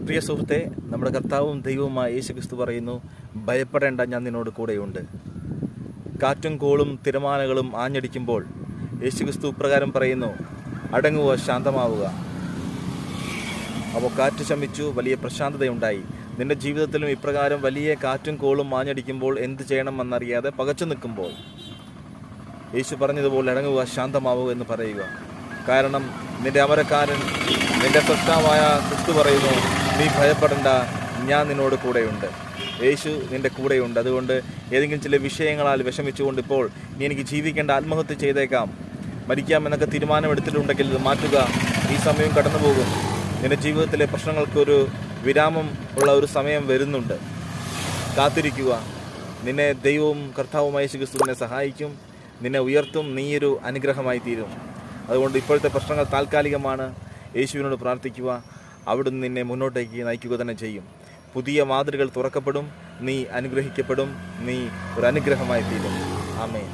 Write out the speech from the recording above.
പ്രിയ സുഹൃത്തെ, നമ്മുടെ കർത്താവും ദൈവവുമായ യേശുക്രിസ്തു പറയുന്നു, ഭയപ്പെടേണ്ട, ഞാൻ നിന്നോട് കൂടെയുണ്ട്. കാറ്റും കോളും തിരമാലകളും ആഞ്ഞടിക്കുമ്പോൾ യേശുക്രിസ്തു ഇപ്രകാരം പറയുന്നു, അടങ്ങുക, ശാന്തമാവുക. അപ്പോൾ കാറ്റ് ശമിച്ചു, വലിയ പ്രശാന്തതയുണ്ടായി. നിന്റെ ജീവിതത്തിലും ഇപ്രകാരം വലിയ കാറ്റും കോളും ആഞ്ഞടിക്കുമ്പോൾ എന്ത് ചെയ്യണമെന്നറിയാതെ പകച്ചു നിൽക്കുമ്പോൾ യേശു പറഞ്ഞതുപോലെ അടങ്ങുക, ശാന്തമാവുക എന്ന് പറയുക. കാരണം നിന്റെ അമരക്കാരൻ, നിന്റെ സൃഷ്ടാവായ ക്രിസ്തു പറയുന്നു, നീ ഭയപ്പെടേണ്ട, ഞാൻ നിന്നോട് കൂടെയുണ്ട്. യേശു നിൻ്റെ കൂടെയുണ്ട്. അതുകൊണ്ട് ഏതെങ്കിലും ചില വിഷയങ്ങളാൽ വിഷമിച്ചുകൊണ്ട് ഇപ്പോൾ നീ എനിക്ക് ജീവിക്കേണ്ട, ആത്മഹത്യ ചെയ്തേക്കാം, മരിക്കാമെന്നൊക്കെ തീരുമാനമെടുത്തിട്ടുണ്ടെങ്കിൽ ഇത് മാറ്റുക. ഈ സമയം കടന്നു പോകും. നിന്റെ ജീവിതത്തിലെ പ്രശ്നങ്ങൾക്കൊരു വിരാമം ഉള്ള ഒരു സമയം വരുന്നുണ്ട്. കാത്തിരിക്കുക. നിന്നെ ദൈവവും കർത്താവുമായ യേശുക്രിസ്തു നിന്നെ സഹായിക്കും, നിന്നെ ഉയർത്തും, നീയൊരു അനുഗ്രഹമായി തീരും. അതുകൊണ്ട് ഇപ്പോഴത്തെ പ്രശ്നങ്ങൾ താൽക്കാലികമാണ്. യേശുവിനോട് പ്രാർത്ഥിക്കുക. അവിടുന്ന് നിന്നെ മുന്നോട്ടേക്ക് നയിക്കുക തന്നെ ചെയ്യും. പുതിയ മാതൃകൾ തുറക്കപ്പെടും. നീ അനുഗ്രഹിക്കപ്പെടും. നീ ഒരു അനുഗ്രഹമായി തീരും. ആമേൻ.